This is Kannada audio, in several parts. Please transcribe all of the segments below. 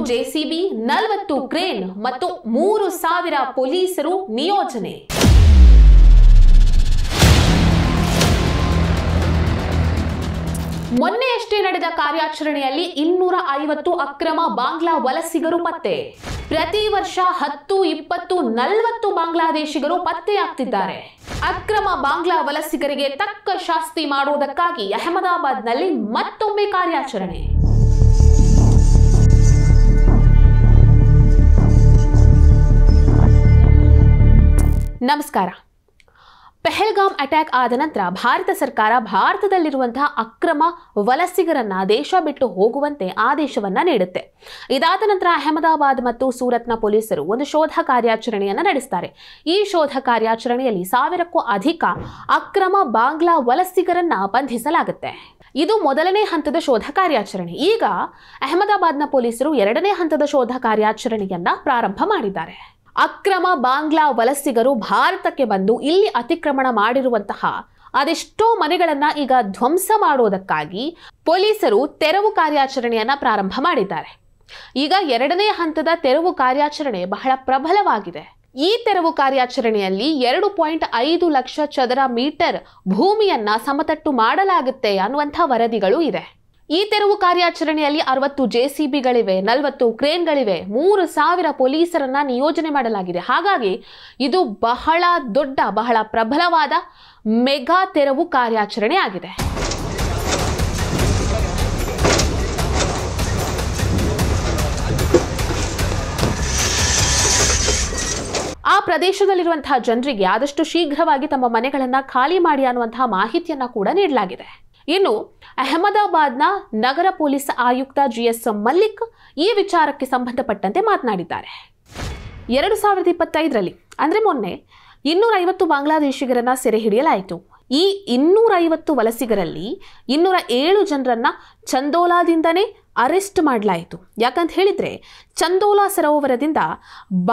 ಜೆಸಿಬಿ, 40 ಕ್ರೇನ್ ಮತ್ತು 3,000 ಪೊಲೀಸರು ನಿಯೋಜನೆ. ಮೊನ್ನೆಯಷ್ಟೇ ನಡೆದ ಕಾರ್ಯಾಚರಣೆಯಲ್ಲಿ 250 ಅಕ್ರಮ ಬಾಂಗ್ಲಾ ವಲಸಿಗರು ಪತ್ತೆ. ಪ್ರತಿ ವರ್ಷ 10, 20, 40 ಬಾಂಗ್ಲಾದೇಶಿಗರು ಪತ್ತೆಯಾಗ್ತಿದ್ದಾರೆ. ಅಕ್ರಮ ಬಾಂಗ್ಲಾ ವಲಸಿಗರಿಗೆ ತಕ್ಕ ಶಾಸ್ತಿ ಮಾಡುವುದಕ್ಕಾಗಿ ಅಹಮದಾಬಾದ್ನಲ್ಲಿ ಮತ್ತೊಮ್ಮೆ ಕಾರ್ಯಾಚರಣೆ. ನಮಸ್ಕಾರ. ಪೆಹಲ್ಗಾಮ್ ಅಟ್ಯಾಕ್ ಆದ ನಂತರ ಭಾರತ ಸರ್ಕಾರ ಭಾರತದಲ್ಲಿರುವಂತಹ ಅಕ್ರಮ ವಲಸಿಗರನ್ನ ದೇಶ ಬಿಟ್ಟು ಹೋಗುವಂತೆ ಆದೇಶವನ್ನ ನೀಡುತ್ತೆ. ಇದಾದ ನಂತರ ಅಹಮದಾಬಾದ್ ಮತ್ತು ಸೂರತ್ನ ಪೊಲೀಸರು ಒಂದು ಶೋಧ ಕಾರ್ಯಾಚರಣೆಯನ್ನ ನಡೆಸ್ತಾರೆ. ಈ ಶೋಧ ಕಾರ್ಯಾಚರಣೆಯಲ್ಲಿ 1000ಕ್ಕೂ ಅಧಿಕ ಅಕ್ರಮ ಬಾಂಗ್ಲಾ ವಲಸಿಗರನ್ನ ಬಂಧಿಸಲಾಗುತ್ತೆ. ಇದು ಮೊದಲನೇ ಹಂತದ ಶೋಧ ಕಾರ್ಯಾಚರಣೆ. ಈಗ ಅಹಮದಾಬಾದ್ನ ಪೊಲೀಸರು 2ನೇ ಹಂತದ ಶೋಧ ಕಾರ್ಯಾಚರಣೆಯನ್ನ ಪ್ರಾರಂಭ ಮಾಡಿದ್ದಾರೆ. ಅಕ್ರಮ ಬಾಂಗ್ಲಾ ವಲಸಿಗರು ಭಾರತಕ್ಕೆ ಬಂದು ಇಲ್ಲಿ ಅತಿಕ್ರಮಣ ಮಾಡಿರುವಂತಹ ಅದೆಷ್ಟೋ ಮನೆಗಳನ್ನ ಈಗ ಧ್ವಂಸ ಮಾಡುವುದಕ್ಕಾಗಿ ಪೊಲೀಸರು ತೆರವು ಕಾರ್ಯಾಚರಣೆಯನ್ನ ಪ್ರಾರಂಭ ಮಾಡಿದ್ದಾರೆ. ಈಗ 2ನೇ ಹಂತದ ತೆರವು ಕಾರ್ಯಾಚರಣೆ ಬಹಳ ಪ್ರಬಲವಾಗಿದೆ. ಈ ತೆರವು ಕಾರ್ಯಾಚರಣೆಯಲ್ಲಿ 2.5 ಲಕ್ಷ ಚದರ ಮೀಟರ್ ಭೂಮಿಯನ್ನ ಸಮತಟ್ಟು ಮಾಡಲಾಗುತ್ತೆ ಅನ್ನುವಂಥ ವರದಿಗಳು ಇದೆ. ಈ ತೆರವು ಕಾರ್ಯಾಚರಣೆಯಲ್ಲಿ 60 ಜೆಸಿಬಿಗಳಿವೆ, 40 ಕ್ರೇನ್ಗಳಿವೆ, 3,000 ಪೊಲೀಸರನ್ನ ನಿಯೋಜನೆ ಮಾಡಲಾಗಿದೆ. ಹಾಗಾಗಿ ಇದು ಬಹಳ ದೊಡ್ಡ, ಬಹಳ ಪ್ರಬಲವಾದ ಮೆಗಾ ತೆರವು ಕಾರ್ಯಾಚರಣೆ ಆಗಿದೆ. ಆ ಪ್ರದೇಶದಲ್ಲಿರುವಂತಹ ಜನರಿಗೆ ಆದಷ್ಟು ಶೀಘ್ರವಾಗಿ ತಮ್ಮ ಮನೆಗಳನ್ನ ಖಾಲಿ ಮಾಡಿ ಅನ್ನುವಂತಹ ಮಾಹಿತಿಯನ್ನ ಕೂಡ ನೀಡಲಾಗಿದೆ. ಇನ್ನು ಅಹಮದಾಬಾದ್ನ ನಗರ ಪೊಲೀಸ್ ಆಯುಕ್ತ GS ಮಲ್ಲಿಕ್ ಈ ವಿಚಾರಕ್ಕೆ ಸಂಬಂಧಪಟ್ಟಂತೆ ಮಾತನಾಡಿದ್ದಾರೆ. 2025ರಲ್ಲಿ ಅಂದ್ರೆ ಮೊನ್ನೆ 250 ಬಾಂಗ್ಲಾದೇಶಿಗರನ್ನ ಸೆರೆ ಹಿಡಿಯಲಾಯಿತು. ಈ 250 ವಲಸಿಗರಲ್ಲಿ 207 ಜನರನ್ನ ಚಂದೋಲಾದಿಂದನೇ ಅರೆಸ್ಟ್ ಮಾಡಲಾಯಿತು. ಯಾಕಂತ ಹೇಳಿದ್ರೆ ಚಂದೋಲಾ ಸರೋವರದಿಂದ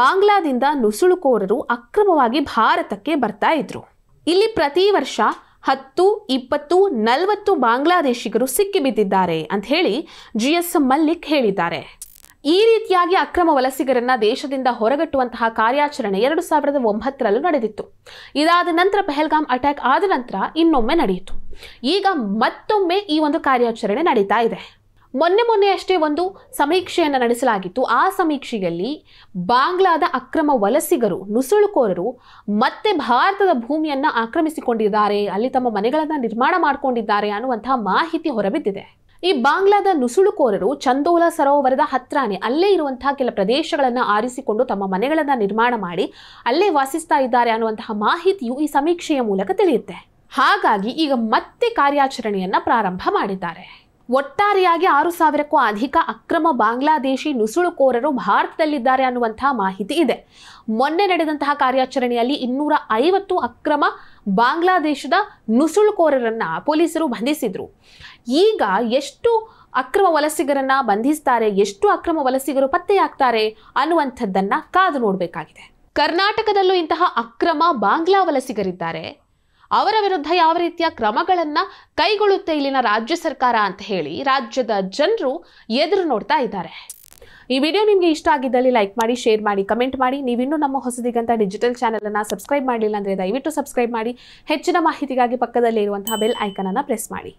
ಬಾಂಗ್ಲಾದಿಂದ ನುಸುಳುಕೋರರು ಅಕ್ರಮವಾಗಿ ಭಾರತಕ್ಕೆ ಬರ್ತಾ ಇದ್ರು. ಇಲ್ಲಿ ಪ್ರತಿ ವರ್ಷ 10, 20, 40 ಬಾಂಗ್ಲಾದೇಶಿಗರು ಸಿಕ್ಕಿಬಿದ್ದಿದ್ದಾರೆ ಅಂತ ಹೇಳಿ GS ಮಲ್ಲಿಕ್ ಹೇಳಿದ್ದಾರೆ. ಈ ರೀತಿಯಾಗಿ ಅಕ್ರಮ ವಲಸಿಗರನ್ನ ದೇಶದಿಂದ ಹೊರಗಟ್ಟುವಂತಹ ಕಾರ್ಯಾಚರಣೆ 2009ರಲ್ಲೂ ನಡೆದಿತ್ತು. ಇದಾದ ನಂತರ ಪೆಹಲ್ಗಾಮ್ ಅಟ್ಯಾಕ್ ಆದ ನಂತರ ಇನ್ನೊಮ್ಮೆ ನಡೆಯಿತು. ಈಗ ಮತ್ತೊಮ್ಮೆ ಈ ಒಂದು ಕಾರ್ಯಾಚರಣೆ ನಡೀತಾ ಇದೆ. ಮೊನ್ನೆಯಷ್ಟೇ ಒಂದು ಸಮೀಕ್ಷೆಯನ್ನು ನಡೆಸಲಾಗಿತ್ತು. ಆ ಸಮೀಕ್ಷೆಯಲ್ಲಿ ಬಾಂಗ್ಲಾದ ಅಕ್ರಮ ವಲಸಿಗರು, ನುಸುಳುಕೋರರು ಮತ್ತೆ ಭಾರತದ ಭೂಮಿಯನ್ನ ಆಕ್ರಮಿಸಿಕೊಂಡಿದ್ದಾರೆ, ಅಲ್ಲಿ ತಮ್ಮ ಮನೆಗಳನ್ನ ನಿರ್ಮಾಣ ಮಾಡಿಕೊಂಡಿದ್ದಾರೆ ಅನ್ನುವಂತಹ ಮಾಹಿತಿ ಹೊರಬಿದ್ದಿದೆ. ಈ ಬಾಂಗ್ಲಾದ ನುಸುಳುಕೋರರು ಚಂದೋಲಾ ಸರೋವರದ ಹತ್ರನೇ ಅಲ್ಲೇ ಇರುವಂತಹ ಕೆಲ ಪ್ರದೇಶಗಳನ್ನ ಆರಿಸಿಕೊಂಡು ತಮ್ಮ ಮನೆಗಳನ್ನ ನಿರ್ಮಾಣ ಮಾಡಿ ಅಲ್ಲೇ ವಾಸಿಸ್ತಾ ಇದ್ದಾರೆ ಅನ್ನುವಂತಹ ಮಾಹಿತಿಯು ಈ ಸಮೀಕ್ಷೆಯ ಮೂಲಕ ತಿಳಿಯುತ್ತೆ. ಹಾಗಾಗಿ ಈಗ ಮತ್ತೆ ಕಾರ್ಯಾಚರಣೆಯನ್ನ ಪ್ರಾರಂಭ ಮಾಡಿದ್ದಾರೆ. ಒಟ್ಟಾರೆಯಾಗಿ 6,000ಕ್ಕೂ ಅಧಿಕ ಅಕ್ರಮ ಬಾಂಗ್ಲಾದೇಶಿ ನುಸುಳುಕೋರರು ಭಾರತದಲ್ಲಿದ್ದಾರೆ ಅನ್ನುವಂತಹ ಮಾಹಿತಿ ಇದೆ. ಮೊನ್ನೆ ನಡೆದಂತಹ ಕಾರ್ಯಾಚರಣೆಯಲ್ಲಿ 250 ಅಕ್ರಮ ಬಾಂಗ್ಲಾದೇಶದ ನುಸುಳುಕೋರರನ್ನ ಪೊಲೀಸರು ಬಂಧಿಸಿದ್ರು. ಈಗ ಎಷ್ಟು ಅಕ್ರಮ ವಲಸಿಗರನ್ನ ಬಂಧಿಸ್ತಾರೆ, ಎಷ್ಟು ಅಕ್ರಮ ವಲಸಿಗರು ಪತ್ತೆಯಾಗ್ತಾರೆ ಅನ್ನುವಂಥದ್ದನ್ನ ಕಾದು ನೋಡಬೇಕಾಗಿದೆ. ಕರ್ನಾಟಕದಲ್ಲೂ ಇಂತಹ ಅಕ್ರಮ ಬಾಂಗ್ಲಾ ವಲಸಿಗರಿದ್ದಾರೆ. ಅವರ ವಿರುದ್ಧ ಯಾವ ರೀತಿಯ ಕ್ರಮಗಳನ್ನ ಕೈಗೊಳ್ಳುತ್ತೆ ಇಲ್ಲಿನ ರಾಜ್ಯ ಸರ್ಕಾರ ಅಂತ ಹೇಳಿ ರಾಜ್ಯದ ಜನರು ಎದುರು ನೋಡ್ತಾ ಇದ್ದಾರೆ. ಈ ವಿಡಿಯೋ ನಿಮಗೆ ಇಷ್ಟ ಆಗಿದ್ದಲ್ಲಿ ಲೈಕ್ ಮಾಡಿ, ಶೇರ್ ಮಾಡಿ, ಕಮೆಂಟ್ ಮಾಡಿ. ನೀವಿನ್ನೂ ನಮ್ಮ ಹೊಸದಿಗಂತ ಡಿಜಿಟಲ್ ಚಾನೆಲ್ ಅನ್ನ ಸಬ್ಸ್ಕ್ರೈಬ್ ಮಾಡಲಿಲ್ಲ ಅಂದ್ರೆ ದಯವಿಟ್ಟು ಸಬ್ಸ್ಕ್ರೈಬ್ ಮಾಡಿ. ಹೆಚ್ಚಿನ ಮಾಹಿತಿಗಾಗಿ ಪಕ್ಕದಲ್ಲಿ ಇರುವಂತಹ ಬೆಲ್ ಐಕಾನ್ ಅನ್ನ ಪ್ರೆಸ್ ಮಾಡಿ.